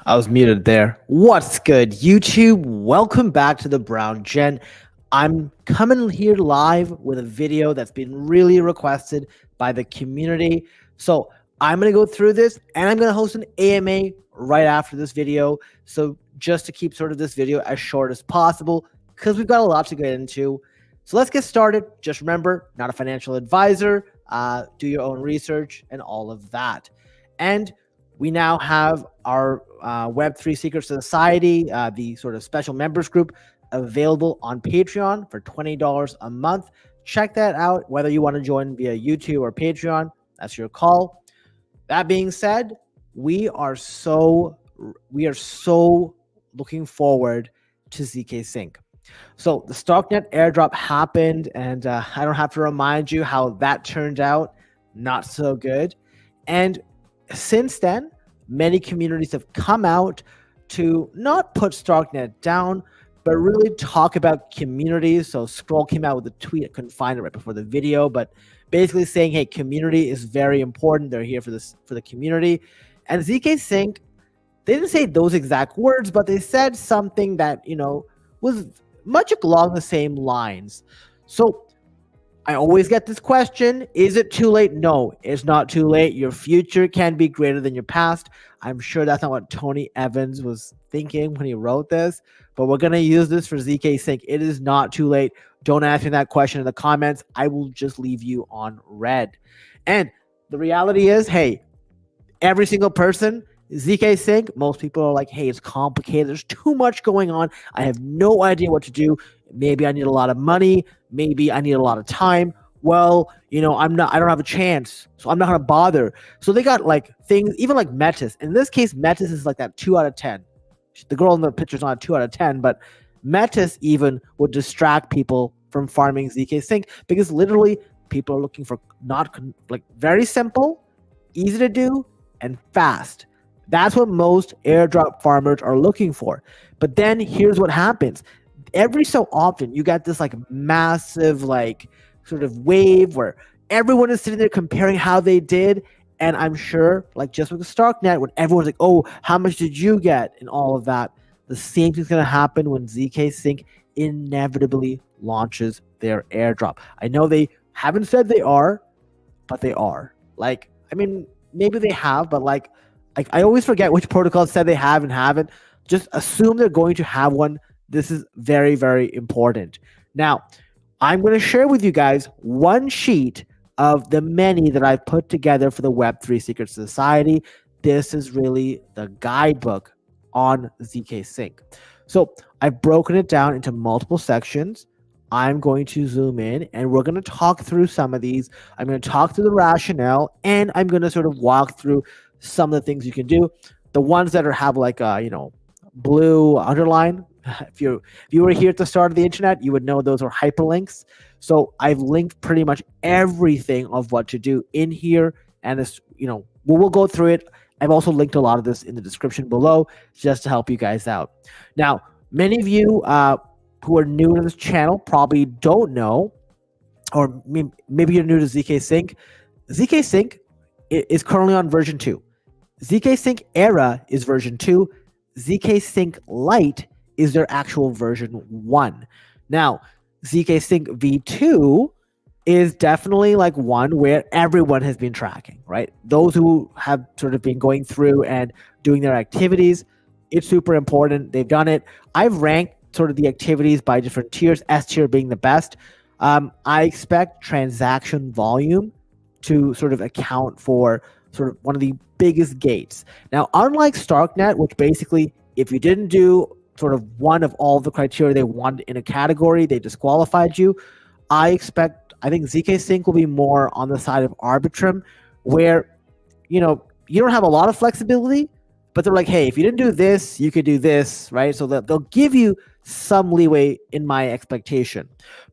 I was muted there. What's good, YouTube? Welcome back to the Brown Gen. I'm coming here live with a video that's been really requested by the community. So I'm going to go through this and I'm going to host an AMA right after this video. So just to keep sort of this video as short as possible, because we've got a lot to get into. So let's get started. Just remember, not a financial advisor. Do your own research and all of that. And we now have our Web3 Secret Society, the sort of special members group, available on Patreon for $20 a month. Check that out, whether you want to join via YouTube or Patreon. That's your call. That being said, we are so looking forward to zkSync. So the StockNet airdrop happened, and I don't have to remind you how that turned out. Not so good. And since then, many communities have come out to not put StockNet down, but really talk about communities. So Scroll came out with a tweet. I couldn't find it right before the video, but basically saying, hey, community is very important. They're here for the community. And zkSync, they didn't say those exact words, but they said something that, was much along the same lines. So I always get this question, is it too late? No, it's not too late. Your future can be greater than your past. I'm sure that's not what Tony Evans was thinking when he wrote this, but we're going to use this for zkSync. It is not too late. Don't ask me that question in the comments. I will just leave you on red. And the reality is, hey, every single person, zkSync, most people are like, hey, it's complicated. There's too much going on. I have no idea what to do. Maybe I need a lot of money. Maybe I need a lot of time. Well, I don't have a chance, so I'm not going to bother. So they got like things, even like Metis. In this case, Metis is like that 2 out of 10. The girl in the picture is not a 2 out of 10, but Metis even would distract people from farming zkSync because literally people are looking for very simple, easy to do, and fast. That's what most airdrop farmers are looking for. But then here's what happens. Every so often you got this like massive sort of wave where everyone is sitting there comparing how they did. And I'm sure just with the StockNet, when everyone's like, oh, how much did you get and all of that, the same thing's going to happen when zkSync inevitably launches their airdrop. I know they haven't said they are, but they are. Maybe they have, but I always forget which protocols said they have and haven't. Just assume they're going to have one. This is very, very important. Now, I'm going to share with you guys one sheet of the many that I've put together for the Web3 Secret Society. This is really the guidebook on zkSync. So I've broken it down into multiple sections. I'm going to zoom in and we're going to talk through some of these. I'm going to talk through the rationale and I'm going to sort of walk through some of the things you can do. The ones that have blue underline, if you were here at the start of the internet, you would know those are hyperlinks. So I've linked pretty much everything of what to do in here, and this, we'll go through it. I've also linked a lot of this in the description below just to help you guys out. Now, many of you who are new to this channel probably don't know, or maybe you're new to zkSync. zkSync is currently on version 2. zkSync Era is version 2. zkSync Lite is their actual version 1. Now, zkSync V2 is definitely one where everyone has been tracking, right? Those who have sort of been going through and doing their activities, it's super important. They've done it. I've ranked sort of the activities by different tiers, S tier being the best. I expect transaction volume to sort of account for sort of one of the biggest gates. Now, unlike StockNet, which basically, if you didn't do sort of one of all the criteria they wanted in a category, they disqualified you. I think zkSync will be more on the side of Arbitrum, where, you don't have a lot of flexibility, but they're like, hey, if you didn't do this, you could do this, right? So they'll give you some leeway in my expectation.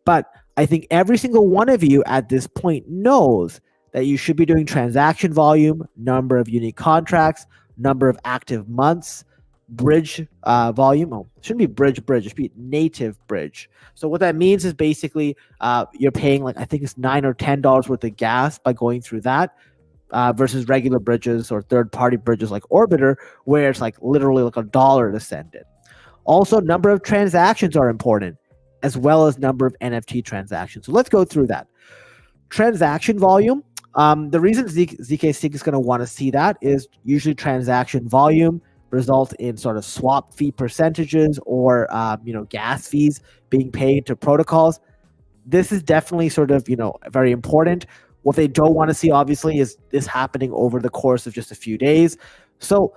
But I think every single one of you at this point knows that you should be doing transaction volume, number of unique contracts, number of active months, bridge volume. Oh, it shouldn't be bridge, it should be native bridge. So what that means is basically you're paying I think it's $9 or $10 worth of gas by going through that. versus regular bridges or third-party bridges like Orbiter, where it's like literally like $1 to send it. Also, number of transactions are important, as well as number of NFT transactions. So let's go through that. Transaction volume. The reason zkSync is going to want to see that is usually transaction volume result in sort of swap fee percentages or gas fees being paid to protocols. This is definitely sort of very important. What they don't want to see, obviously, is this happening over the course of just a few days. So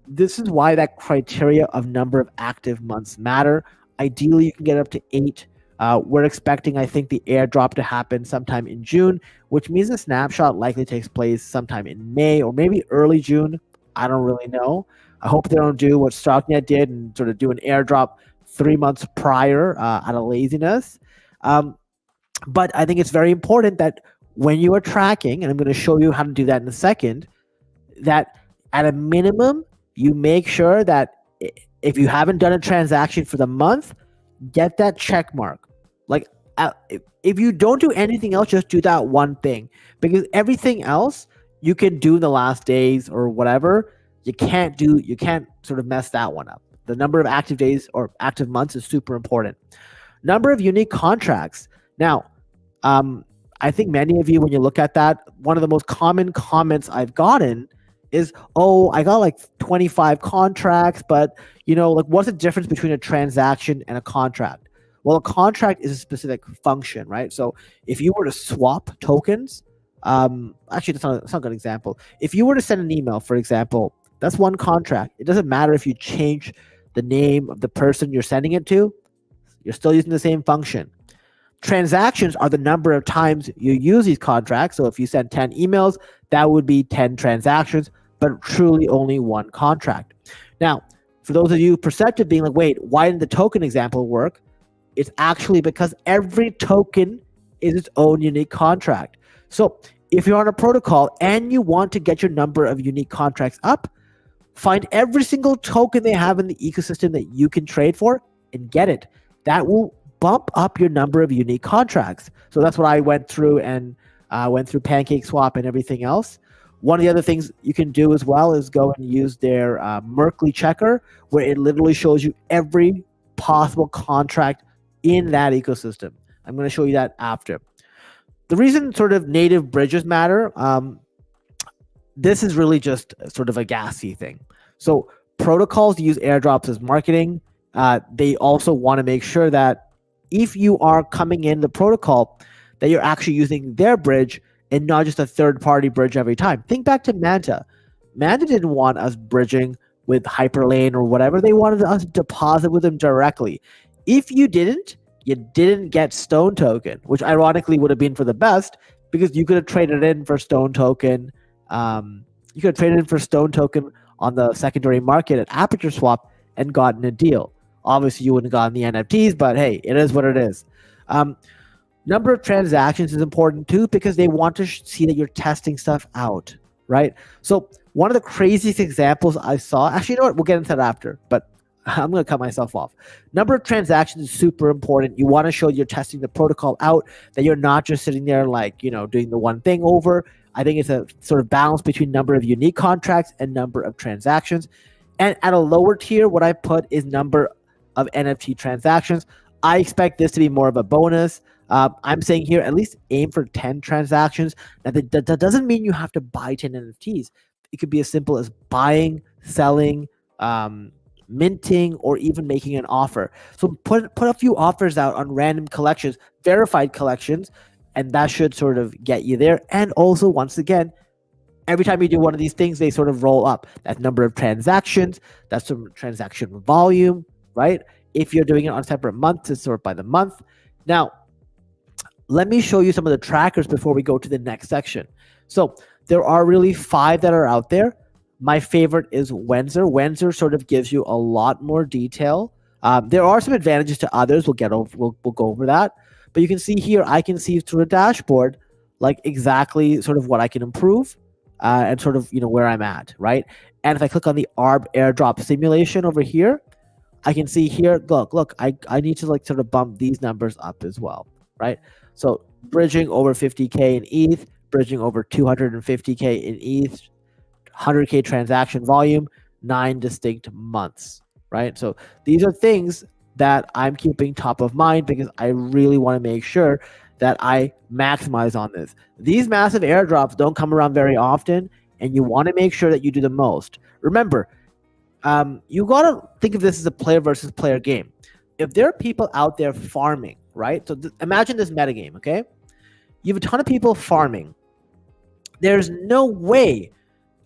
this is why that criteria of number of active months matter. Ideally, you can get up to 8. We're expecting, I think, the airdrop to happen sometime in June, which means the snapshot likely takes place sometime in May or maybe early June. I don't really know. I hope they don't do what Stocknet did and sort of do an airdrop 3 months prior out of laziness. But I think it's very important that when you are tracking, and I'm going to show you how to do that in a second, that at a minimum, you make sure that if you haven't done a transaction for the month, get that check mark. Like if you don't do anything else, just do that one thing, because everything else you can do in the last days or whatever. You can't sort of mess that one up. The number of active days or active months is super important. Number of unique contracts. Now, I think many of you, when you look at that, one of the most common comments I've gotten is, oh, I got like 25 contracts, but like what's the difference between a transaction and a contract? Well, a contract is a specific function, right? So if you were to swap tokens, actually that's not a good example. If you were to send an email, for example, that's one contract. It doesn't matter if you change the name of the person you're sending it to, you're still using the same function. Transactions are the number of times you use these contracts. So if you send 10 emails, that would be 10 transactions, but truly only one contract. Now, for those of you perceptive being like, wait, why didn't the token example work? It's actually because every token is its own unique contract. So if you're on a protocol and you want to get your number of unique contracts up, find every single token they have in the ecosystem that you can trade for and get it. That will bump up your number of unique contracts. So that's what I went through, and went through PancakeSwap and everything else. One of the other things you can do as well is go and use their Merkley checker, where it literally shows you every possible contract in that ecosystem. I'm going to show you that after. The reason sort of native bridges matter, this is really just sort of a gas fee thing. So protocols use airdrops as marketing. They also want to make sure that if you are coming in the protocol, that you're actually using their bridge and not just a third-party bridge every time. Think back to Manta. Manta didn't want us bridging with Hyperlane or whatever. They wanted us to deposit with them directly. If you didn't get Stone Token, which ironically would have been for the best, because you could have traded in for Stone Token. You could have traded in for Stone Token on the secondary market at Aperture Swap and gotten a deal. Obviously, you wouldn't have gotten the NFTs, but hey, it is what it is. Number of transactions is important too, because they want to see that you're testing stuff out, right? So one of the craziest examples I saw, actually, you know what? We'll get into that after, but I'm going to cut myself off. Number of transactions is super important. You want to show you're testing the protocol out, that you're not just sitting there like, doing the one thing over. I think it's a sort of balance between number of unique contracts and number of transactions. And at a lower tier, what I put is number of NFT transactions. I expect this to be more of a bonus. I'm saying here, at least aim for 10 transactions. Now, that doesn't mean you have to buy 10 NFTs. It could be as simple as buying, selling, minting, or even making an offer. So put a few offers out on random collections, verified collections, and that should sort of get you there. And also, once again, every time you do one of these things, they sort of roll up. That number of transactions, that's some transaction volume, right? If you're doing it on separate months, it's sort by the month. Now, let me show you some of the trackers before we go to the next section. So there are really 5 that are out there. My favorite is Wenzer. Wenzer sort of gives you a lot more detail. There are some advantages to others. We'll go over that. But you can see here, I can see through a dashboard, like exactly sort of what I can improve and sort of, where I'm at, right? And if I click on the ARB airdrop simulation over here, I can see here, look, I need to like sort of bump these numbers up as well, right? So bridging over 50K in ETH, bridging over 250K in ETH, 100K transaction volume, 9 distinct months, right? So these are things that I'm keeping top of mind because I really want to make sure that I maximize on this. These massive airdrops don't come around very often, and you want to make sure that you do the most. Remember, you got to think of this as a player versus player game. If there are people out there farming, right? So imagine this metagame, okay? You have a ton of people farming. There's no way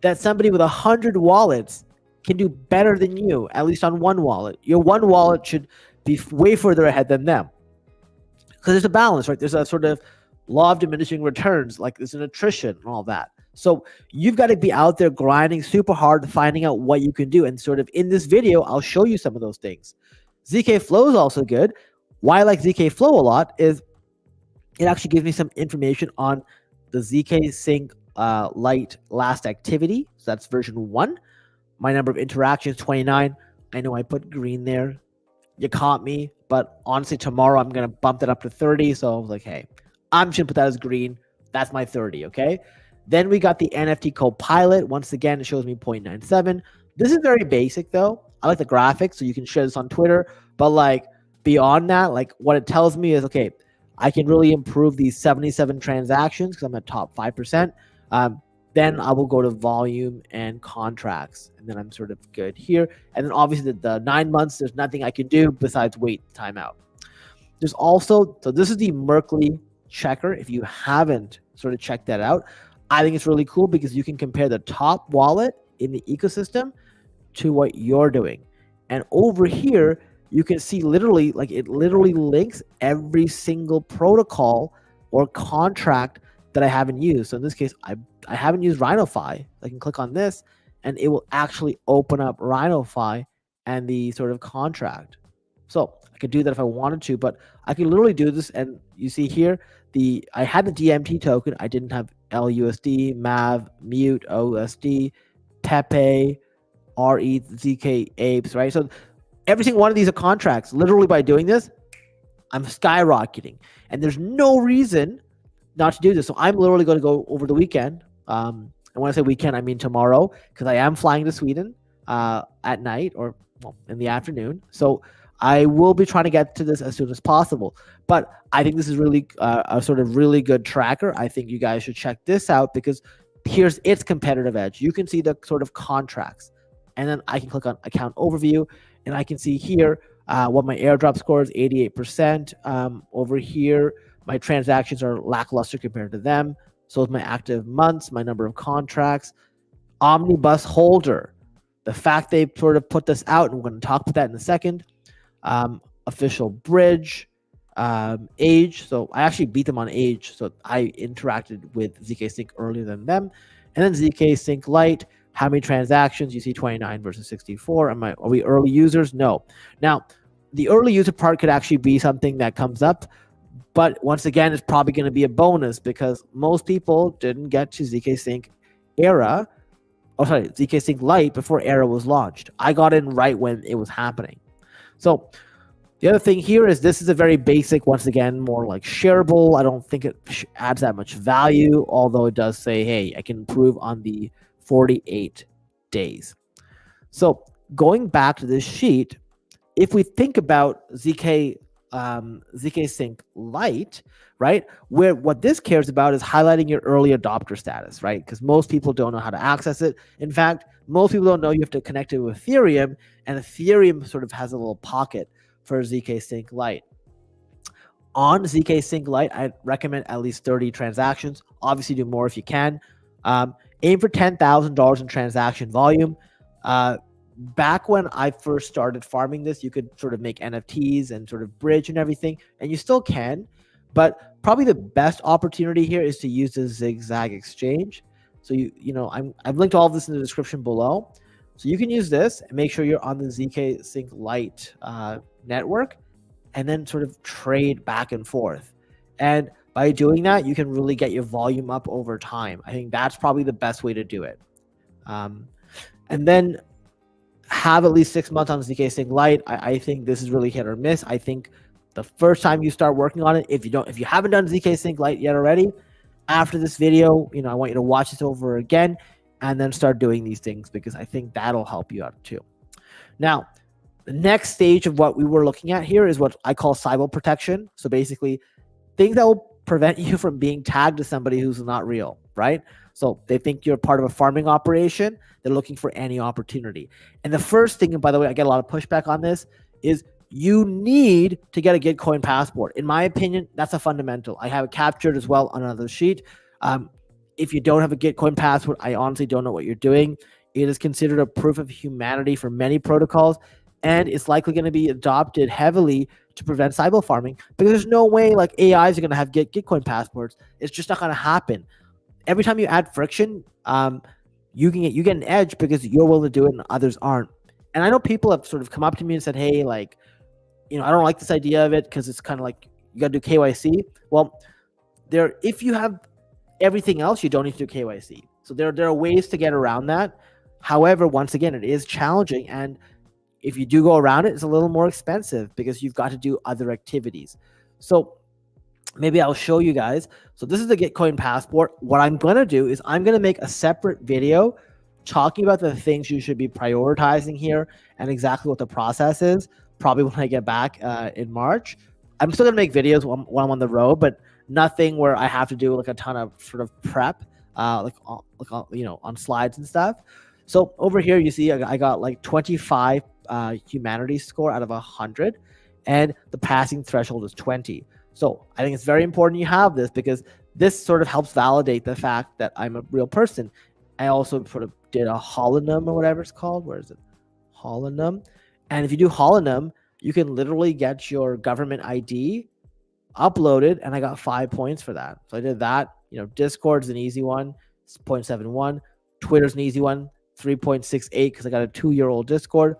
that somebody with 100 wallets can do better than you, at least on one wallet. Your one wallet should be way further ahead than them. Because there's a balance, right? There's a sort of law of diminishing returns, like there's an attrition and all that. So you've got to be out there grinding super hard, finding out what you can do. And sort of in this video, I'll show you some of those things. ZK Flow is also good. Why I like ZK Flow a lot is it actually gives me some information on the zkSync Lite last activity. So that's version 1. My number of interactions, 29. I know I put green there. You caught me. But honestly, tomorrow I'm going to bump that up to 30. So I was like, hey, I'm just going to put that as green. That's my 30, okay? Then we got the NFT Copilot. Once again, it shows me 0.97. This is very basic, though. I like the graphics, so you can share this on Twitter. But like beyond that, like what it tells me is, okay, I can really improve these 77 transactions because I'm at top 5%. Then I will go to volume and contracts, and then I'm sort of good here. And then obviously the 9 months, there's nothing I can do besides wait timeout. There's also, so this is the Merkley checker. If you haven't sort of checked that out, I think it's really cool because you can compare the top wallet in the ecosystem to what you're doing. And over here, you can see literally, like it literally links every single protocol or contract that I haven't used. So in this case, I haven't used RhinoFi. I can click on this and it will actually open up RhinoFi and the sort of contract. So I could do that if I wanted to, but I can literally do this. And you see here, I had the DMT token. I didn't have LUSD, MAV, Mute, OSD, Pepe, RE, ZK, Apes, right? So every single one of these are contracts. Literally by doing this, I'm skyrocketing. And there's no reason not to do this. So I'm literally going to go over the weekend. And when I say weekend, I mean tomorrow, because I am flying to Sweden at night or in the afternoon. So I will be trying to get to this as soon as possible. But I think this is really a sort of really good tracker. I think you guys should check this out because here's its competitive edge. You can see the sort of contracts. And then I can click on account overview and I can see here what my airdrop score is, 88%. Over here, my transactions are lackluster compared to them. So is my active months, my number of contracts. Omnibus holder. The fact they sort of put this out, and we're going to talk about that in a second. Official bridge, age. So I actually beat them on age. So I interacted with zkSync earlier than them. And then zkSync Lite. How many transactions? You see 29 versus 64. Are we early users? No. Now, the early user part could actually be something that comes up. But once again, it's probably going to be a bonus because most people didn't get to zkSync zkSync Lite before Era was launched. I got in right when it was happening. So the other thing here is this is a very basic, once again, more like shareable. I don't think it adds that much value, although it does say, hey, I can improve on the 48 days. So going back to this sheet, if we think about zkSync Lite, right, where what this cares about is highlighting your early adopter status, right? Because most people don't know how to access it. In fact, most people don't know you have to connect it with Ethereum, and Ethereum sort of has a little pocket for zkSync Lite. On zkSync Lite, I recommend at least 30 transactions. Obviously, do more if you can. Aim for $10,000 in transaction volume. Back when I first started farming this, you could sort of make NFTs and sort of bridge and everything, and you still can. But probably the best opportunity here is to use the Zigzag exchange. So I've linked all of this in the description below. So you can use this and make sure you're on the zkSync Lite network, and then sort of trade back and forth. And by doing that, you can really get your volume up over time. I think that's probably the best way to do it. And then have at least 6 months on zkSync Lite. I think this is really hit or miss. I think the first time you start working on it, if you haven't done zkSync Lite yet already, after this video, I want you to watch this over again and then start doing these things, because I think that'll help you out too. Now, the next stage of what we were looking at here is what I call cyber protection. So basically, things that will prevent you from being tagged to somebody who's not real, right? So they think you're part of a farming operation. They're looking for any opportunity. And the first thing, and by the way, I get a lot of pushback on this, is you need to get a Gitcoin passport. In my opinion, that's a fundamental. I have it captured as well on another sheet. If you don't have a Gitcoin passport, I honestly don't know what you're doing. It is considered a proof of humanity for many protocols, and it's likely going to be adopted heavily to prevent cyber farming, because there's no way like AIs are going to have Gitcoin passports. It's just not going to happen. Every time you add friction, you get an edge because you're willing to do it and others aren't. And I know people have sort of come up to me and said, hey, like, I don't like this idea of it because it's kind of like you got to do KYC. Well, if you have everything else, you don't need to do KYC. So there are ways to get around that. However, once again, it is challenging, and if you do go around it, it's a little more expensive because you've got to do other activities. So maybe I'll show you guys. So this is the Gitcoin passport. What I'm going to do is I'm going to make a separate video talking about the things you should be prioritizing here and exactly what the process is, probably when I get back in March. I'm still going to make videos when I'm on the road, but nothing where I have to do like a ton of sort of prep, on slides and stuff. So over here, you see I got like 25 humanities score out of 100, and the passing threshold is 20. So I think it's very important you have this, because this sort of helps validate the fact that I'm a real person. I also sort of did a holonym or whatever it's called. Where is it? Holonym. And if you do holonym, you can literally get your government ID uploaded, and I got 5 points for that. So I did that. Discord's an easy one, it's 0.71. Twitter's an easy one, 3.68, because I got a 2-year-old Discord.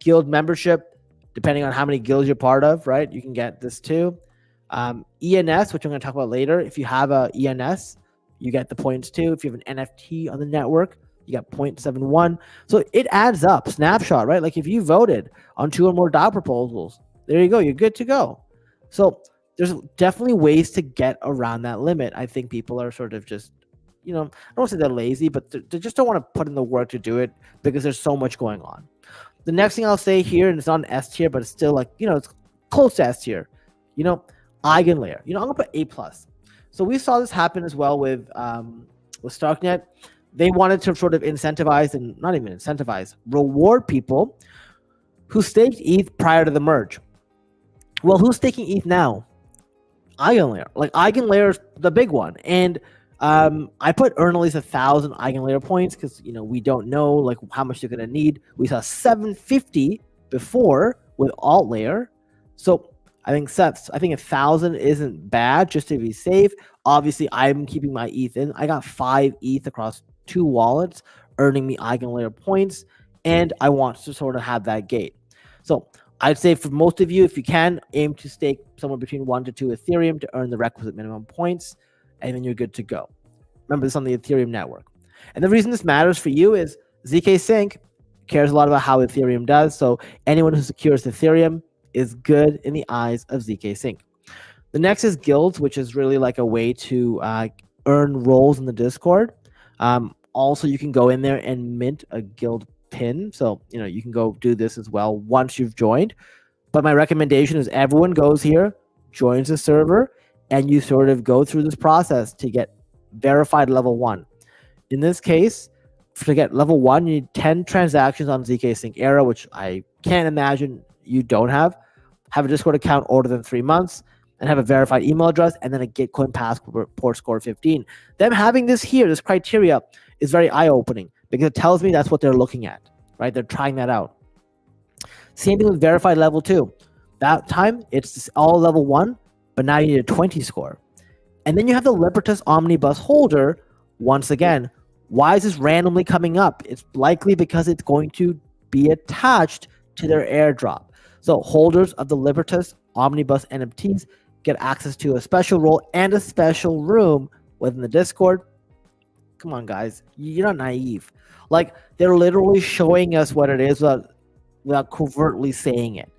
Guild membership, depending on how many guilds you're part of, right? You can get this too. ENS, which I'm going to talk about later. If you have a ENS, you get the points too. If you have an NFT on the network, you got 0.71. So it adds up. Snapshot, right? Like if you voted on 2 or more DAO proposals, there you go. You're good to go. So there's definitely ways to get around that limit. I think people are sort of just, I don't want to say they're lazy, but they just don't want to put in the work to do it because there's so much going on. The next thing I'll say here, and it's not an S tier, but it's still like, it's close to S tier, eigenlayer. I'm going to put A+. So we saw this happen as well with Starknet. They wanted to sort of incentivize, and not even incentivize, reward people who staked ETH prior to the merge. Well, who's staking ETH now? Eigenlayer. Like Eigenlayer is the big one. And I put earn at least 1,000 Eigenlayer points because, we don't know like how much they're going to need. We saw 750 before with alt layer. So I think 1,000 isn't bad, just to be safe. Obviously, I'm keeping my ETH in. I got 5 ETH across 2 wallets, earning me Eigenlayer points, and I want to sort of have that gate. So I'd say for most of you, if you can, aim to stake somewhere between 1 to 2 Ethereum to earn the requisite minimum points, and then you're good to go. Remember, this on the Ethereum network. And the reason this matters for you is zkSync cares a lot about how Ethereum does. So anyone who secures Ethereum is good in the eyes of zkSync. The next is guilds, which is really like a way to earn roles in the Discord. Also, you can go in there and mint a guild pin. So, you can go do this as well once you've joined. But my recommendation is everyone goes here, joins the server, and you sort of go through this process to get verified level 1. In this case, to get level 1, you need 10 transactions on zkSync Airdrop, which I can't imagine you don't have a Discord account older than 3 months, and have a verified email address, and then a Gitcoin passport score 15. Them having this here, this criteria, is very eye-opening because it tells me that's what they're looking at, right? They're trying that out. Same thing with verified level 2. That time, it's all level 1, but now you need a 20 score. And then you have the Libertas Omnibus holder. Once again, why is this randomly coming up? It's likely because it's going to be attached to their airdrop. So holders of the Libertas Omnibus NFTs get access to a special role and a special room within the Discord. Come on, guys. You're not naive. Like, they're literally showing us what it is without covertly saying it.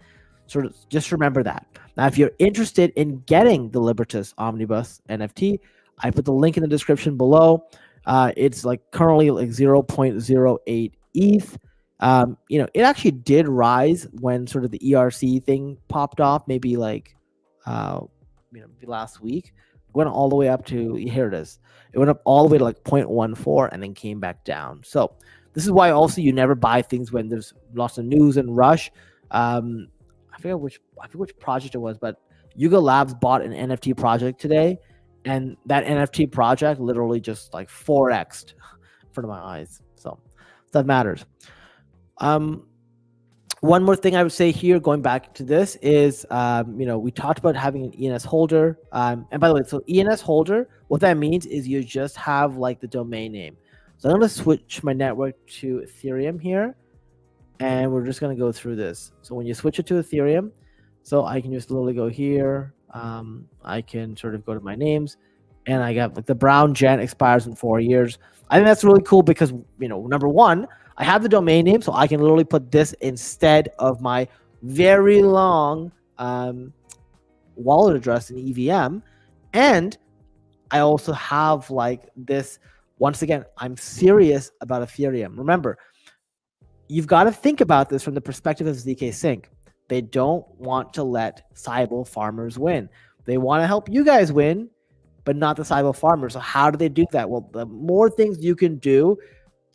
So just remember that. Now, if you're interested in getting the Libertas Omnibus NFT, I put the link in the description below. It's like currently like 0.08 ETH. It actually did rise when sort of the ERC thing popped off, maybe like, last week. It went all the way up to, here it is. It went up all the way to like 0.14 and then came back down. So this is why also you never buy things when there's lots of news and rush. I forget which project it was, but Yuga Labs bought an NFT project today, and that NFT project literally just like 4x'd in front of my eyes. So that matters. One more thing I would say here, going back to this, is we talked about having an ENS holder. And by the way, so ENS holder, what that means is you just have like the domain name. So I'm going to switch my network to Ethereum here, and we're just going to go through this. So when you switch it to Ethereum, so I can just literally go here. I can sort of go to my names, and I got like the Brown Gen expires in 4 years. I think that's really cool because, number one, I have the domain name, so I can literally put this instead of my very long wallet address in EVM. And I also have like this, once again, I'm serious about Ethereum. Remember, you've got to think about this from the perspective of zkSync. They don't want to let Cybele farmers win. They want to help you guys win, but not the Cybele farmers. So how do they do that? Well, the more things you can do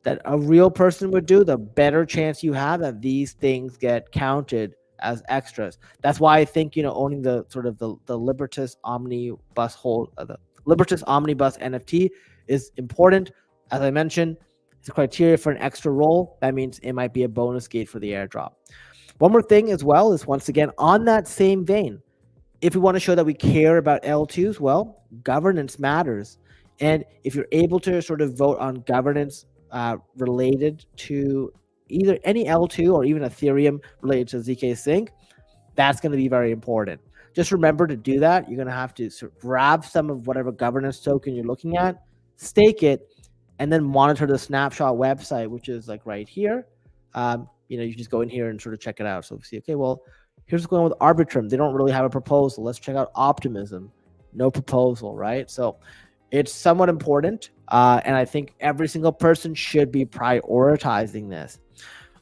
that a real person would do, the better chance you have that these things get counted as extras. That's why I think, owning the sort of the Libertas Omnibus the Libertas Omnibus NFT is important. As I mentioned, it's a criteria for an extra role. That means it might be a bonus gate for the airdrop. One more thing as well is, once again, on that same vein, if we want to show that we care about L2s, well, governance matters. And if you're able to sort of vote on governance related to either any L2 or even Ethereum related to zkSync, that's going to be very important. Just remember to do that. You're going to have to sort of grab some of whatever governance token you're looking at, stake it, and then monitor the snapshot website, which is like right here. You just go in here and sort of check it out. So see, okay, well, here's what's going on with Arbitrum. They don't really have a proposal. Let's check out Optimism. No proposal, right? So it's somewhat important. And I think every single person should be prioritizing this.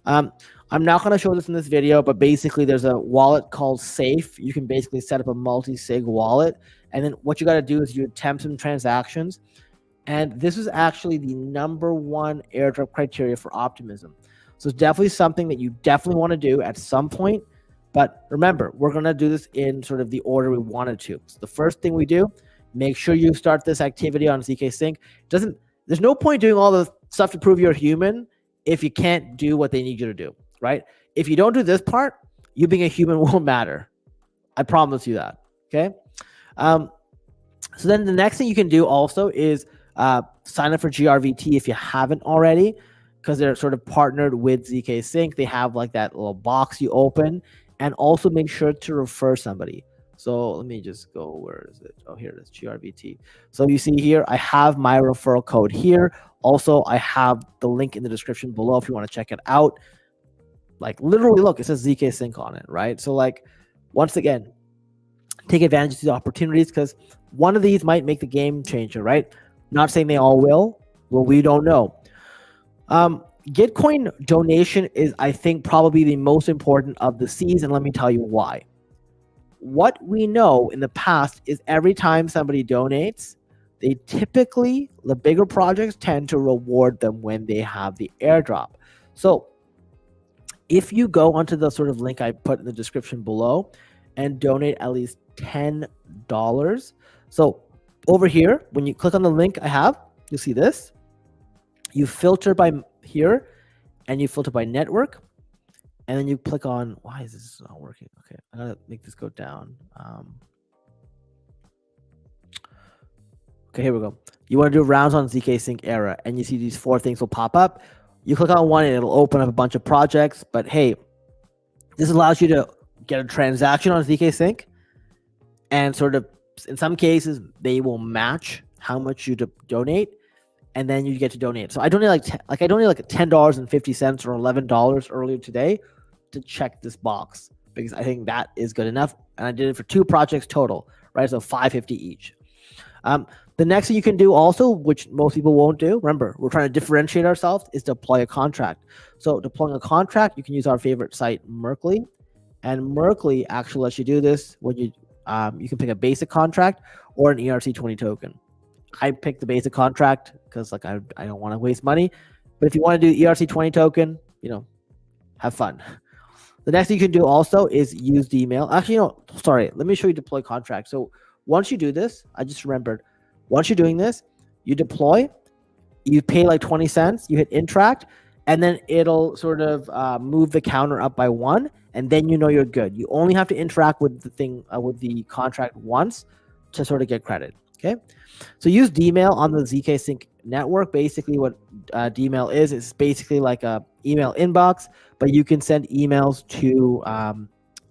I'm not going to show this in this video, but basically there's a wallet called Safe. You can basically set up a multi-sig wallet. And then what you got to do is you attempt some transactions. And this is actually the #1 airdrop criteria for Optimism. So it's definitely something that you definitely want to do at some point. But remember, we're going to do this in sort of the order we wanted to. So the first thing we do, make sure you start this activity on zkSync. There's no point doing all the stuff to prove you're human if you can't do what they need you to do, right? If you don't do this part, you being a human won't matter. I promise you that, okay? So then the next thing you can do also is sign up for GRVT if you haven't already, because they're sort of partnered with zkSync. They have like that little box you open, and also make sure to refer somebody. So let me just go, where is it? Oh, here it is, GRVT. So you see here, I have my referral code here. Also, I have the link in the description below if you want to check it out. Like literally, look, it says zkSync on it, right? So like, once again, take advantage of these opportunities, because one of these might make the game changer, right? Not saying they all will. Well, we don't know. Gitcoin donation is, I think, probably the most important of the C's, and let me tell you why. What we know in the past is every time somebody donates, they typically, the bigger projects tend to reward them when they have the airdrop. So if you go onto the sort of link I put in the description below and donate at least $10, so over here, when you click on the link I have, you'll see this. You filter by here, and you filter by network, and then you click on, why is this not working? Okay, I gotta make this go down. Okay, here we go. You want to do rounds on zkSync Era, and you see these 4 things will pop up. You click on one, and it'll open up a bunch of projects. But hey, this allows you to get a transaction on zkSync, and sort of, in some cases, they will match how much you donate, and then you get to donate. So I donated I donated like $10.50 or $11 earlier today to check this box, because I think that is good enough. And I did it for 2 projects total, right? So $5.50 each. The next thing you can do also, which most people won't do, remember, we're trying to differentiate ourselves, is deploy a contract. So deploying a contract, you can use our favorite site, Merkly. And Merkly actually lets you do this when you can pick a basic contract or an ERC20 token. I picked the basic contract because like I don't want to waste money. But if you want to do ERC20 token, have fun. The next thing you can do also is use the email. Actually, sorry, let me show you deploy contract. So once you do this, I just remembered, once you're doing this, you deploy, you pay like 20 cents, you hit interact, and then it'll sort of move the counter up by 1, and then you're good. You only have to interact with the thing, with the contract once to sort of get credit, okay? So use Dmail on the zkSync network. Basically what Dmail is basically like a email inbox, but you can send emails to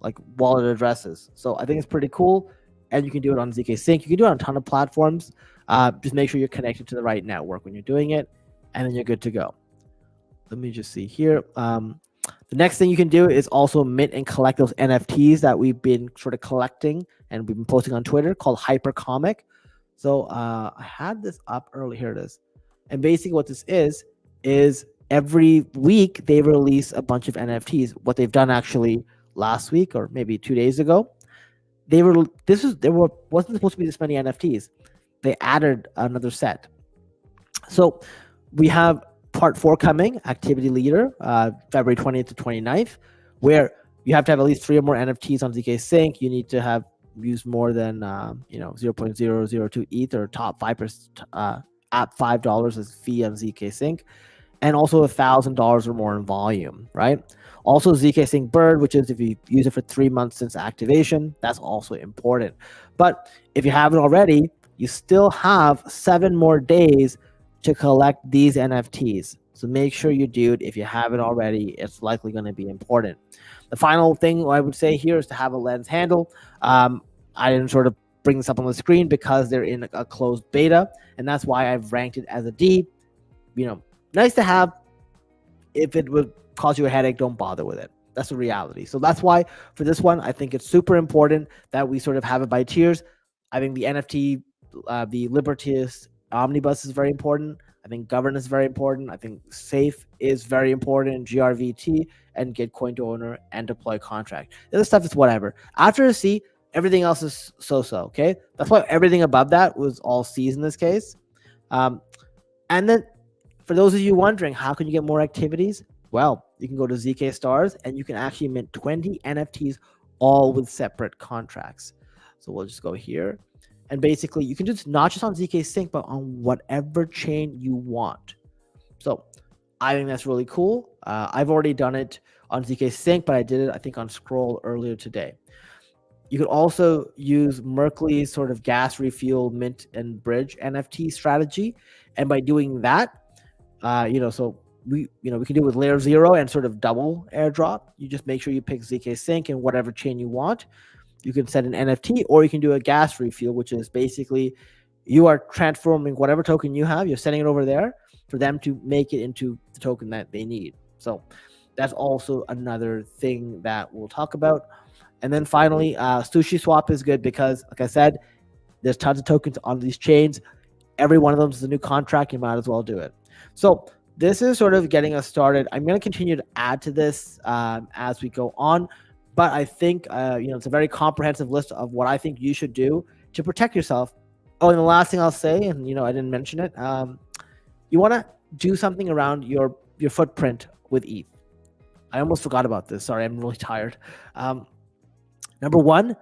like wallet addresses. So I think it's pretty cool, and you can do it on zkSync. You can do it on a ton of platforms. Just make sure you're connected to the right network when you're doing it, and then you're good to go. Let me just see here. The next thing you can do is also mint and collect those NFTs that we've been sort of collecting and we've been posting on Twitter, called Hypercomic. So I had this up early. Here it is. And basically what this is every week they release a bunch of NFTs. What they've done actually last week or maybe 2 days ago, wasn't supposed to be this many NFTs. They added another set. So we have part 4 coming, Activity Leader, February 20th to 29th, where you have to have at least 3 or more NFTs on zkSync. You need to have used more than 0.002 ETH or top 5% at $5 as fee on zkSync, and also $1,000 or more in volume, right? Also zkSync Bird, which is if you use it for 3 months since activation, that's also important. But if you haven't already, you still have 7 more days to collect these NFTs. So make sure you do it. If you haven't already, it's likely going to be important. The final thing I would say here is to have a lens handle. I didn't sort of bring this up on the screen because they're in a closed beta, and that's why I've ranked it as a D. Nice to have. If it would cause you a headache, don't bother with it. That's the reality. So that's why for this one, I think it's super important that we sort of have it by tiers. I think the NFT, the Libertas Omnibus is very important. I think governance is very important. I think safe is very important. GRVT and get coin to owner and deploy contract. The other stuff is whatever. After a C, everything else is so-so, okay? That's why everything above that was all C's in this case. And then for those of you wondering, how can you get more activities? Well, you can go to ZK Stars and you can actually mint 20 NFTs all with separate contracts. So we'll just go here. And basically, you can do this not just on zkSync, but on whatever chain you want. So I think that's really cool. I've already done it on zkSync, but I did it, I think, on Scroll earlier today. You could also use Merkly's sort of gas refuel, mint, and bridge NFT strategy. And by doing that, so we can do it with layer 0 and sort of double airdrop. You just make sure you pick zkSync and whatever chain you want. You can set an NFT, or you can do a gas refuel, which is basically you are transforming whatever token you have, you're sending it over there for them to make it into the token that they need. So that's also another thing that we'll talk about. And then finally, Sushi Swap is good because, like I said, there's tons of tokens on these chains. Every one of them is a new contract. You might as well do it. So this is sort of getting us started. I'm going to continue to add to this as we go on. But I think, it's a very comprehensive list of what I think you should do to protect yourself. Oh, and the last thing I'll say, and, I didn't mention it, you want to do something around your footprint with ETH. I almost forgot about this. Sorry, I'm really tired. Number 1,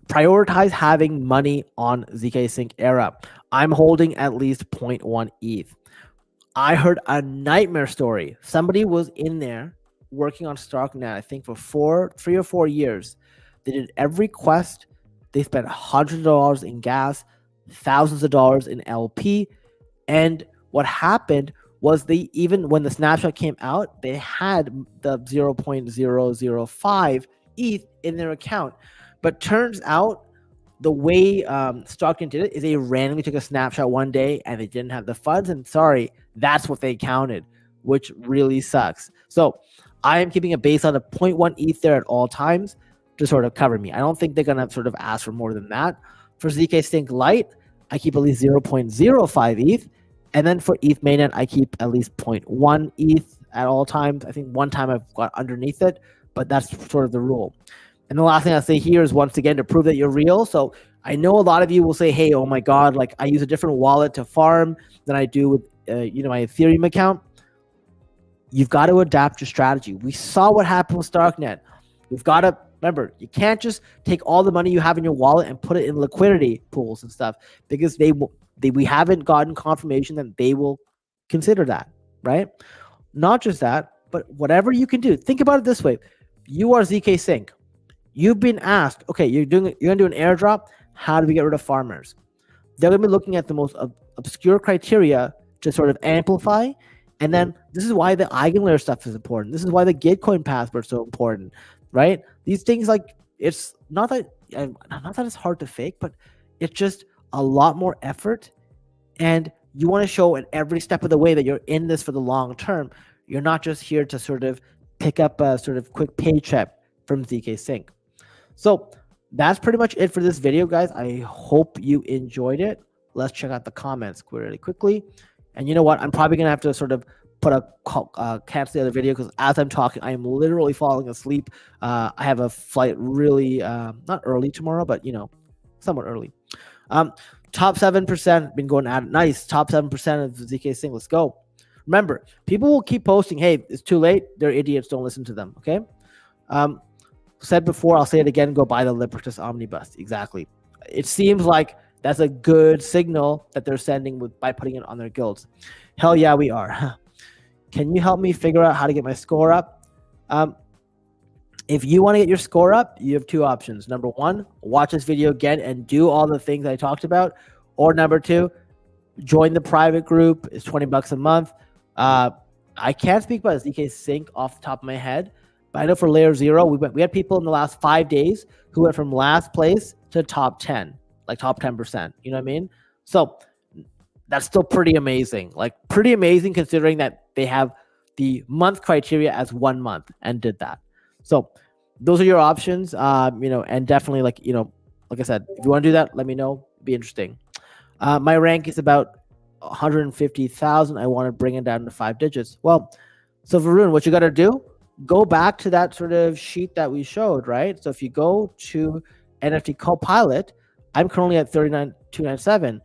prioritize having money on zkSync Era. I'm holding at least 0.1 ETH. I heard a nightmare story. Somebody was in there working on StarkNet, I think, for 3 or 4 years. They did every quest. They spent hundreds of dollars in gas, thousands of dollars in LP. And what happened was even when the snapshot came out, they had the 0.005 ETH in their account. But turns out the way StarkNet did it is they randomly took a snapshot one day and they didn't have the funds. And sorry, that's what they counted, which really sucks. So I am keeping a baseline of 0.1 ETH there at all times to sort of cover me. I don't think they're going to sort of ask for more than that. For zkSync Lite, I keep at least 0.05 ETH. And then for ETH mainnet, I keep at least 0.1 ETH at all times. I think one time I've got underneath it, but that's sort of the rule. And the last thing I'll say here is, once again, to prove that you're real. So I know a lot of you will say, hey, oh my God, like I use a different wallet to farm than I do with my Ethereum account. You've got to adapt your strategy. We saw what happened with Starknet. We've got to remember, you can't just take all the money you have in your wallet and put it in liquidity pools and stuff, because we haven't gotten confirmation that they will consider that, right? Not just that, but whatever you can do. Think about it this way. You are zkSync. You've been asked, okay, you're going to do an airdrop. How do we get rid of farmers? They're going to be looking at the most obscure criteria to sort of amplify. And then this is why the eigenlayer stuff is important. This is why the Gitcoin password is so important, right? These things, like, it's not that it's hard to fake, but it's just a lot more effort. And you want to show at every step of the way that you're in this for the long term. You're not just here to sort of pick up a sort of quick paycheck from zkSync. So that's pretty much it for this video, guys. I hope you enjoyed it. Let's check out the comments really quickly. And you know what? I'm probably going to have to sort of put cancel the other video, because as I'm talking, I am literally falling asleep. I have a flight really, not early tomorrow, but, somewhat early. Top 7% been going at it. Nice. Top 7% of zkSync. Let's go. Remember, people will keep posting, hey, it's too late. They're idiots. Don't listen to them. Okay. Said before, I'll say it again. Go buy the Libertas Omnibus. Exactly. It seems like that's a good signal that they're sending by putting it on their guilds. Hell yeah, we are. Can you help me figure out how to get my score up? If you want to get your score up, you have two options. Number one, watch this video again and do all the things I talked about. Or number two, join the private group. It's $20 a month. I can't speak about zkSync off the top of my head, but I know for Layer 0, we had people in the last 5 days who went from last place to top 10, like top 10%. You know what I mean? So that's still pretty amazing. Like, pretty amazing considering that they have the month criteria as 1 month and did that. So those are your options, and definitely, like I said, if you want to do that, let me know. It'd be interesting. My rank is about 150,000. I want to bring it down to 5 digits. Well, so Varun, what you got to do, go back to that sort of sheet that we showed, right? So if you go to NFT Copilot, I'm currently at 39,297.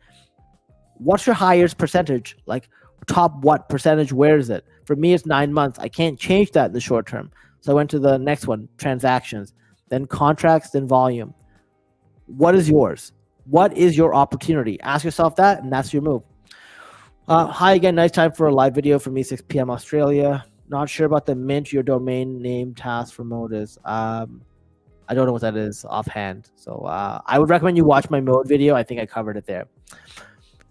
What's your highest percentage? Like, top what percentage? Where is it? For me, it's 9 months. I can't change that in the short term. So I went to the next one, transactions, then contracts, then volume. What is yours? What is your opportunity? Ask yourself that, and that's your move. Hi again. Nice time for a live video for me, 6 p.m. Australia. Not sure about the mint your domain name task for mode is. I don't know what that is offhand. So I would recommend you watch my mode video. I think I covered it there.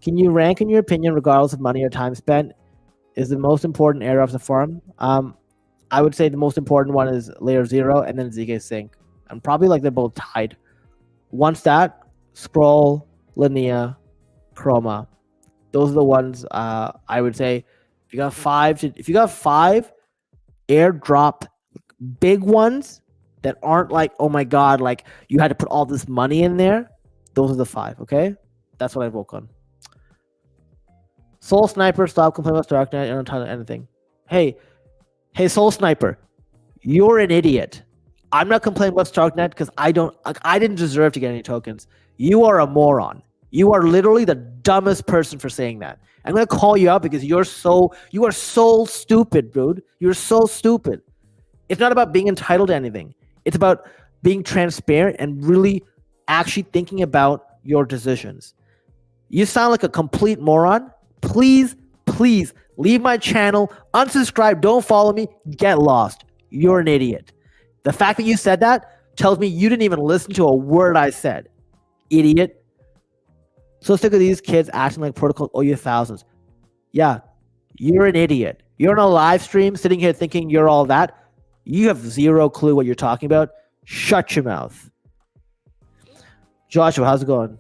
Can you rank, in your opinion, regardless of money or time spent, is the most important area of the farm? I would say the most important one is Layer 0 and then zkSync. And probably like they're both tied. Once that, Scroll, Linea, Chroma. Those are the ones I would say. If you got five airdrop big ones that aren't like, oh my God, like you had to put all this money in there, those are the 5, okay? That's what I woke on. Soul Sniper, stop complaining about Darknet. I don't tell anything. Hey, Soul Sniper, you're an idiot. I'm not complaining about Starknet because I didn't deserve to get any tokens. You are a moron. You are literally the dumbest person for saying that. I'm gonna call you out because you are so stupid, dude. You're so stupid. It's not about being entitled to anything. It's about being transparent and really actually thinking about your decisions. You sound like a complete moron. Please leave my channel, unsubscribe, don't follow me, get lost. You're an idiot. The fact that you said that tells me you didn't even listen to a word I said. Idiot. So sick of these kids acting like protocols owe you thousands. Yeah, you're an idiot. You're on a live stream sitting here thinking you're all that. You have zero clue what you're talking about. Shut your mouth. Joshua, how's it going?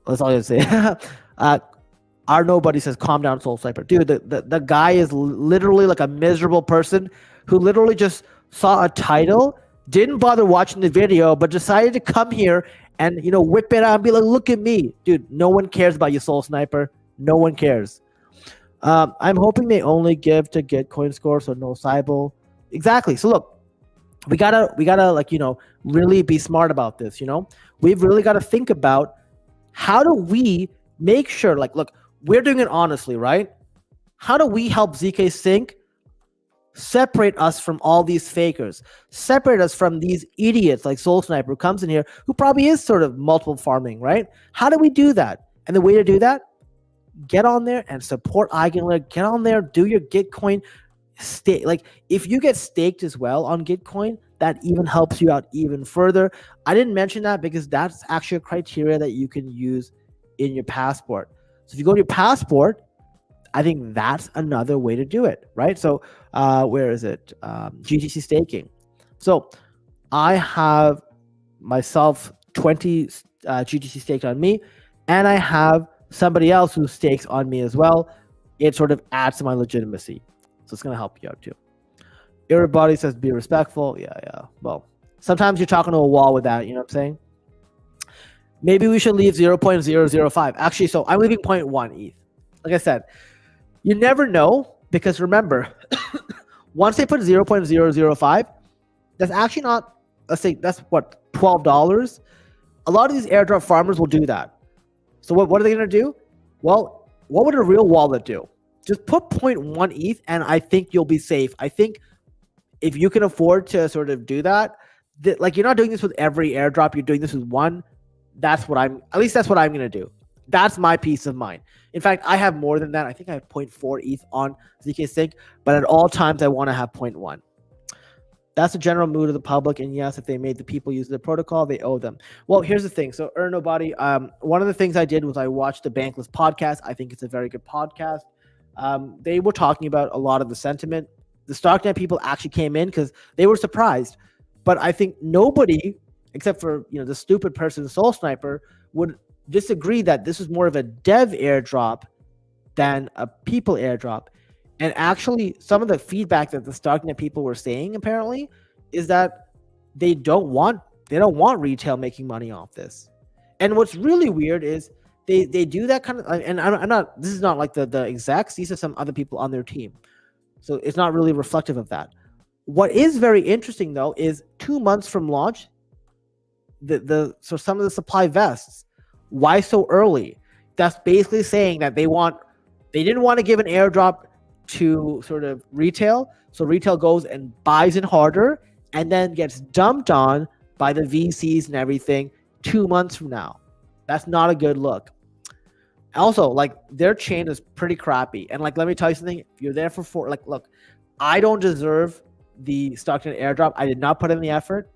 That's all I have to say. Our nobody says, calm down, Soul Sniper. Dude, the guy is literally like a miserable person who literally just saw a title, didn't bother watching the video, but decided to come here and whip it out and be like, look at me, dude. No one cares about you, Soul Sniper. No one cares. I'm hoping they only give to Gitcoin score, so no Cybele. Exactly. So look, we gotta like really be smart about this. We've really got to think about how do we make sure, like, look, we're doing it honestly, right? How do we help zkSync separate us from all these fakers, separate us from these idiots like Soul Sniper who comes in here who probably is sort of multiple farming, right? How do we do that? And the way to do that, get on there and support Eigenlayer. Get on there, do your Gitcoin stake. Like, if you get staked as well on Gitcoin, that even helps you out even further. I didn't mention that because that's actually a criteria that you can use in your passport. So if you go to your passport, I think that's another way to do it, right? So where is it? GTC staking. So I have myself 20 GTC staked on me, and I have somebody else who stakes on me as well. It sort of adds to my legitimacy. So it's going to help you out too. Everybody says be respectful. Yeah. Well, sometimes you're talking to a wall with that, you know what I'm saying? Maybe we should leave 0.005. Actually, so I'm leaving 0.1 ETH. Like I said, you never know, because remember, once they put 0.005, that's actually not, let's say, that's what, $12. A lot of these airdrop farmers will do that. So what are they going to do? Well, what would a real wallet do? Just put 0.1 ETH, and I think you'll be safe. I think if you can afford to sort of do that, like, you're not doing this with every airdrop, you're doing this with one. That's what I'm going to do. That's my peace of mind. In fact, I have more than that. I think I have 0.4 ETH on zkSync, but at all times I want to have 0.1. That's the general mood of the public. And yes, if they made the people use the protocol, they owe them. Well, here's the thing. So Nobody, one of the things I did was I watched the Bankless podcast. I think it's a very good podcast. They were talking about a lot of the sentiment. The Stocknet people actually came in because they were surprised. But I think nobody, except for the stupid person Soul Sniper, would disagree that this is more of a dev airdrop than a people airdrop. And actually, some of the feedback that the Stocknet people were saying apparently is that they don't want retail making money off this. And what's really weird is they do that kind of, and I'm not, this is not like the execs, these are some other people on their team. So it's not really reflective of that. What is very interesting though is 2 months from launch, so some of the supply vests. Why so early? That's basically saying that they didn't want to give an airdrop to sort of retail, so retail goes and buys it harder and then gets dumped on by the VCs and everything 2 months from now. That's not a good look. Also, like, their chain is pretty crappy, and like, let me tell you something. If you're there for look, I don't deserve the Stockton airdrop. I did not put in the effort,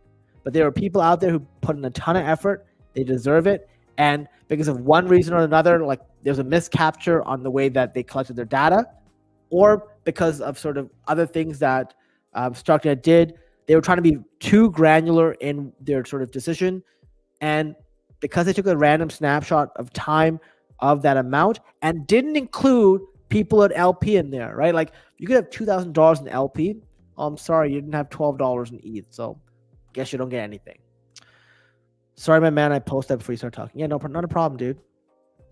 but there are people out there who put in a ton of effort. They deserve it. And because of one reason or another, like, there's a miscapture on the way that they collected their data, or because of sort of other things that Stocknet did, they were trying to be too granular in their sort of decision. And because they took a random snapshot of time of that amount and didn't include people at LP in there, right? Like, you could have $2,000 in LP. Oh, I'm sorry, you didn't have $12 in ETH, so guess you don't get anything. Sorry, my man, I posted that before you start talking. Yeah, no, not a problem, dude.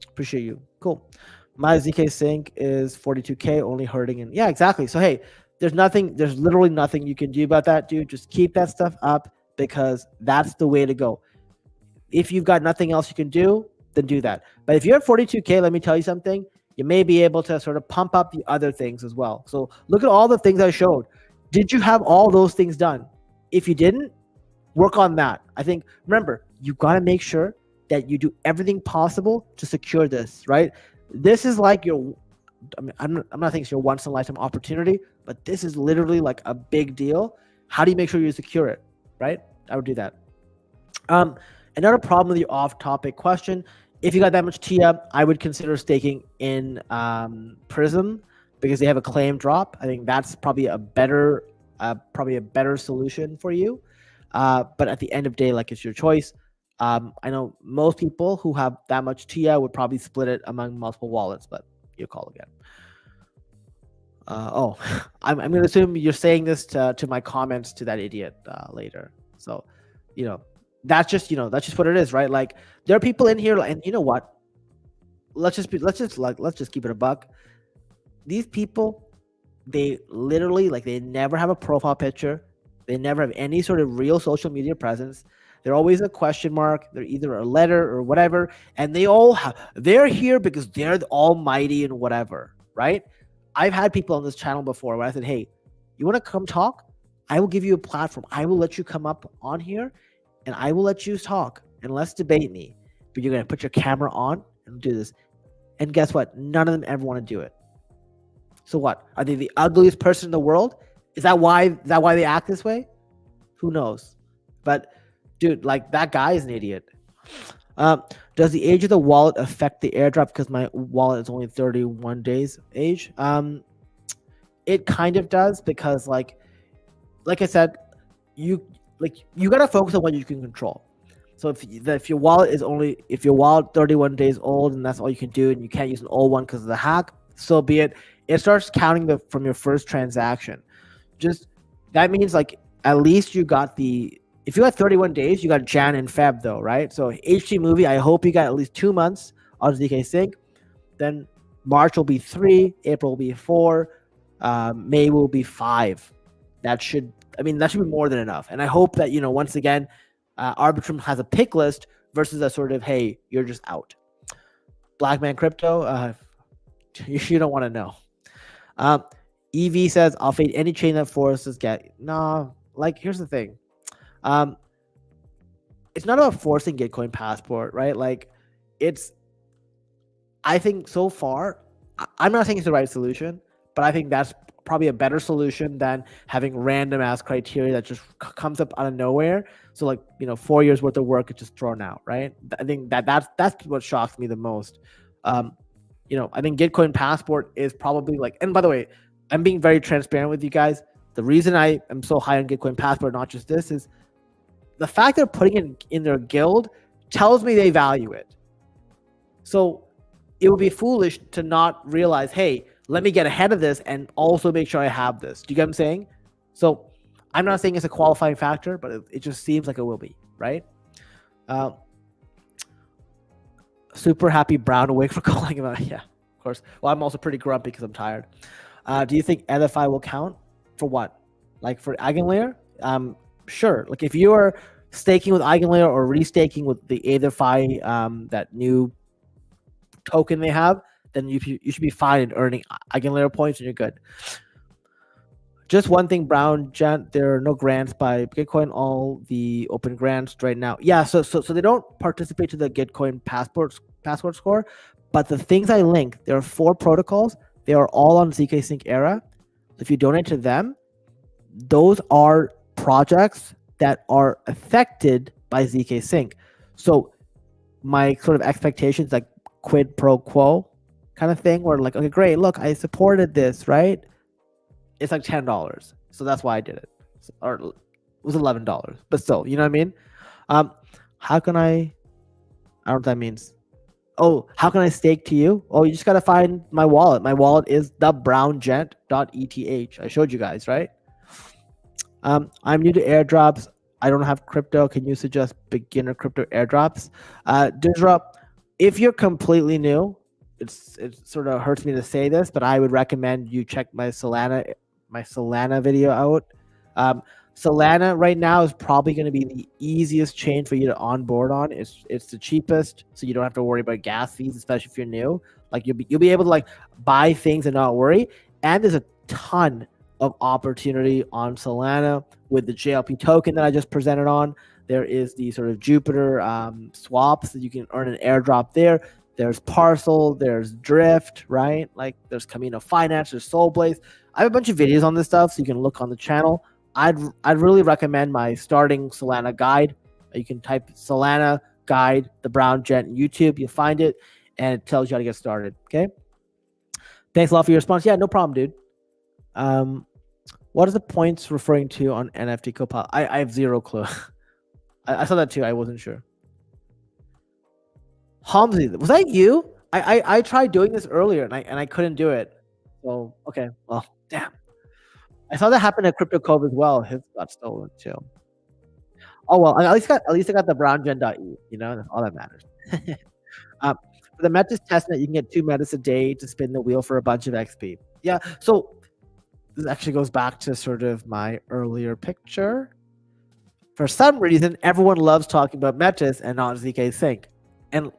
Appreciate you. Cool. My zkSync is 42K, only hurting. And yeah, exactly. So, hey, there's literally nothing you can do about that, dude. Just keep that stuff up, because that's the way to go. If you've got nothing else you can do, then do that. But if you're at 42K, let me tell you something. You may be able to sort of pump up the other things as well. So look at all the things I showed. Did you have all those things done? If you didn't, work on that. I think, remember, you got to make sure that you do everything possible to secure this, right? This is like I'm not thinking it's your once in a lifetime opportunity, but this is literally like a big deal. How do you make sure you secure it, right? I would do that. Another problem with the off-topic question, if you got that much TIA, I would consider staking in Prism, because they have a claim drop. I think that's probably a better solution for you. But at the end of the day, like, it's your choice. I know most people who have that much TIA would probably split it among multiple wallets, but you call again. I'm going to assume you're saying this to my comments to that idiot later. So, that's just, that's just what it is, right? Like there are people in here, and you know what? Let's just keep it a buck. These people, they literally, like, they never have a profile picture. They never have any sort of real social media presence. They're always a question mark. They're either a letter or whatever, and they're here because they're the almighty and whatever, right? I've had people on this channel before where I said, hey, you want to come talk? I will give you a platform. I will let you come up on here and I will let you talk and let's debate me. But you're going to put your camera on and do this. And guess what? None of them ever want to do it. So what? Are they the ugliest person in the world? Is that why they act this way? Who knows? But dude, like, that guy is an idiot. Does the age of the wallet affect the airdrop? Because my wallet is only 31 days age. It kind of does, because like I said, you gotta focus on what you can control. So if your wallet 31 days old and that's all you can do, and you can't use an old one because of the hack, so be it. It starts counting from your first transaction. Just that means, like, at least you got if you got 31 days, you got Jan and Feb though, right? So HT movie, I hope you got at least 2 months on zkSync. Then March will be 3, April will be 4, May will be 5. That should be more than enough. And I hope that, once again, Arbitrum has a pick list versus a sort of, hey, you're just out. Black Man Crypto, you don't want to know. EV says, I'll fade any chain that forces get. No, like, here's the thing. It's not about forcing Gitcoin Passport, right? Like, I think so far, I'm not saying it's the right solution, but I think that's probably a better solution than having random ass criteria that just comes up out of nowhere. So, like, 4 years worth of work is just thrown out, right? I think that's what shocks me the most. I think Gitcoin Passport is probably like, and by the way, I'm being very transparent with you guys. The reason I am so high on Gitcoin Passport, not just this, is the fact they're putting it in their guild tells me they value it. So it would be foolish to not realize, hey, let me get ahead of this and also make sure I have this. Do you get what I'm saying? So I'm not saying it's a qualifying factor, but it just seems like it will be, right? Super happy Brown awake for calling about it. Yeah, of course. Well, I'm also pretty grumpy because I'm tired. Do you think NFI will count for what? Like for Eigenlayer? Sure. Like if you are staking with Eigenlayer or restaking with the AetherFi, that new token they have, then you should be fine in earning Eigenlayer points and you're good. Just one thing, Brown Gent, there are no grants by Gitcoin, all the open grants right now. Yeah, so they don't participate to the Gitcoin passport score, but the things I link, there are 4 protocols. They are all on zkSync Era. If you donate to them, those are projects that are affected by zkSync. So my sort of expectations, like quid pro quo kind of thing, where like, okay, great, look, I supported this, right? It's like $10. So that's why I did it. Or it was $11. But still, you know what I mean? How can I don't know what that means. Oh, how can I stake to you? Oh, you just got to find my wallet. My wallet is thebrownjet.eth. I showed you guys, right? I'm new to airdrops. I don't have crypto. Can you suggest beginner crypto airdrops? Disrupt, if you're completely new, it sort of hurts me to say this, but I would recommend you check my Solana video out. Solana right now is probably going to be the easiest chain for you to onboard on. It's the cheapest, so you don't have to worry about gas fees, especially if you're new. Like you'll be able to like buy things and not worry. And there's a ton of opportunity on Solana with the JLP token that I just presented on. There is the sort of Jupiter swaps that you can earn an airdrop there. There's Parcel, there's Drift, right? Like there's Camino Finance, there's Soulblaze. I have a bunch of videos on this stuff, so you can look on the channel. I'd really recommend my starting Solana guide. You can type Solana guide, the Brown Jet in YouTube. You'll find it, and it tells you how to get started. Okay. Thanks a lot for your response. Yeah, no problem, dude. What is the points referring to on NFT Copilot? I have zero clue. I saw that too. I wasn't sure. Hamzi, was that you? I tried doing this earlier and I couldn't do it. So okay, well, damn. I saw that happen at Crypto Cove as well. His got stolen too. Oh well, at least I got the brown gen.e. That's all that matters. um, for the Metis testnet, you can get 2 Metis a day to spin the wheel for a bunch of XP. Yeah, so this actually goes back to sort of my earlier picture. For some reason, everyone loves talking about Metis and not zkSync. And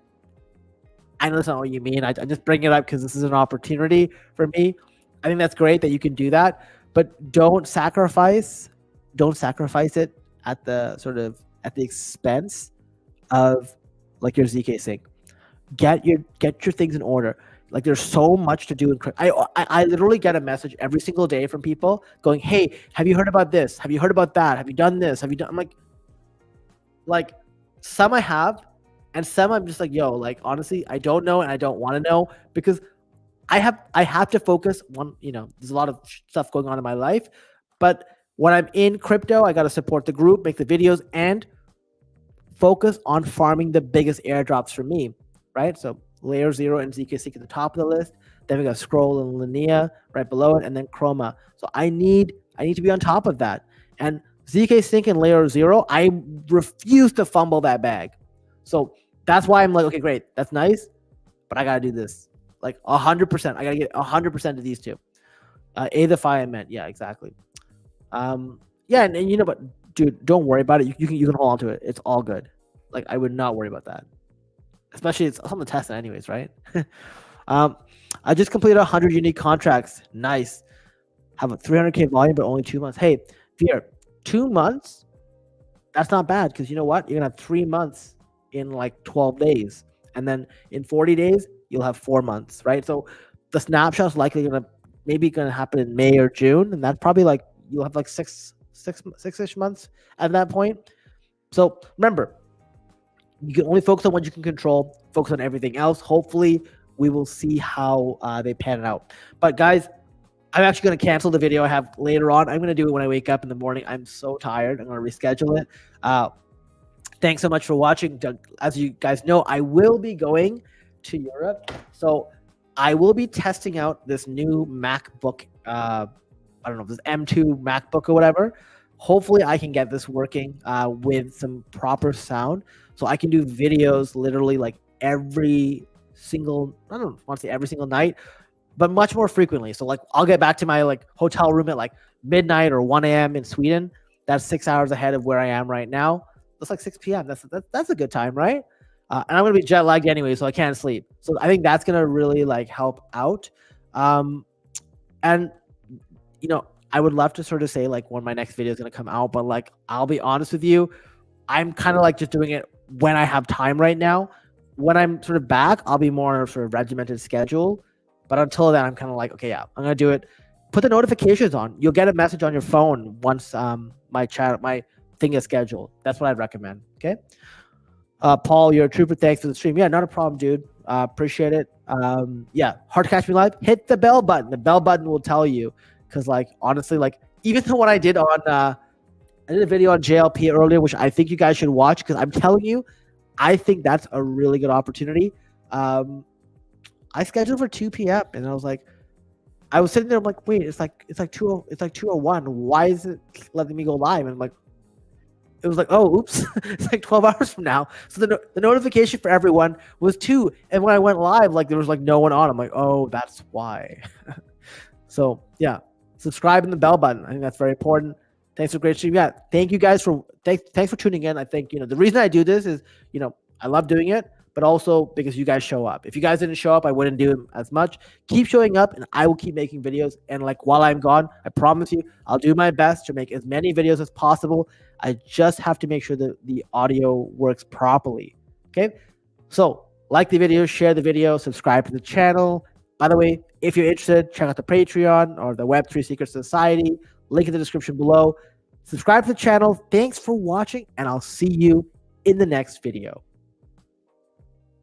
I know that's not what you mean. I just bring it up because this is an opportunity for me. I think that's great that you can do that, but don't sacrifice it at the expense of like your zkSync. Get your things in order. Like there's so much to do in I literally get a message every single day from people going, "Hey, have you heard about this? Have you heard about that? Have you done this? Have you done?" I'm like some I have, and some I'm just like, "Yo, like honestly, I don't know and I don't want to know because I have to focus on, there's a lot of stuff going on in my life, but when I'm in crypto, I got to support the group, make the videos, and focus on farming the biggest airdrops for me, right? So Layer 0 and zkSync at the top of the list. Then we got Scroll and Linea right below it, and then Chroma. So I need to be on top of that. And zkSync and Layer 0, I refuse to fumble that bag. So that's why I'm like, okay, great, that's nice, but I gotta do this. Like 100%. I gotta get 100% of these two. A-the-fi I meant. Yeah, exactly. Yeah, and but dude, don't worry about it. You can hold on to it. It's all good. Like I would not worry about that. Especially it's on the test anyways, right? I just completed 100 unique contracts. Nice. Have a 300K volume, but only 2 months. Hey, Veer, 2 months? That's not bad because you know what? You're gonna have 3 months in like 12 days, and then in 40 days you'll have 4 months, right? So the snapshot's likely gonna happen in May or June, and that's probably like you'll have like six-ish months at that point. So remember, you can only focus on what you can control, focus on everything else. Hopefully we will see how they pan it out. But guys, I'm actually going to cancel the video I have later on. I'm going to do it when I wake up in the morning. I'm so tired. I'm going to reschedule it. Thanks so much for watching. As you guys know, I will be going to Europe. So I will be testing out this new MacBook. I don't know if this M2 MacBook or whatever. Hopefully I can get this working with some proper sound. So I can do videos literally like every single, I don't want to say every single night, but much more frequently. So like I'll get back to my like hotel room at like midnight or 1 a.m. in Sweden. That's 6 hours ahead of where I am right now. That's like 6 p.m. That's a good time, right? And I'm gonna be jet lagged anyway, so I can't sleep. So I think that's gonna really like help out. And I would love to sort of say like when my next video is gonna come out, but like I'll be honest with you, I'm kind of like just doing it when I have time right now. When I'm sort of back, I'll be more sort of regimented schedule. But until then, I'm kind of like, okay, yeah, I'm gonna do it. Put the notifications on. You'll get a message on your phone once my thing is scheduled. That's what I'd recommend. Okay. Paul, you're a trooper. Thanks for the stream. Yeah, not a problem, dude. Appreciate it. Yeah, hard to catch me live. Hit the bell button. The bell button will tell you. Because like honestly, like even though what I did on I did a video on JLP earlier, which I think you guys should watch because I'm telling you, I think that's a really good opportunity. I scheduled for 2 p.m. and I was sitting there, I'm like, wait, it's like 2:01. Why is it letting me go live? And I'm like, it was like, oh, oops, it's like 12 hours from now. So the notification for everyone was 2. And when I went live, like there was like no one on. I'm like, oh, that's why. So yeah, subscribe and the bell button. I think that's very important. Thanks for great stream. Yeah, thank you guys for thanks for tuning in. I think the reason I do this is I love doing it, but also because you guys show up. If you guys didn't show up, I wouldn't do it as much. Keep showing up, and I will keep making videos. And like while I'm gone, I promise you, I'll do my best to make as many videos as possible. I just have to make sure that the audio works properly. Okay, so like the video, share the video, subscribe to the channel. By the way, if you're interested, check out the Patreon or the Web3 Secret Society. Link in the description below. Subscribe to the channel. Thanks for watching, and I'll see you in the next video.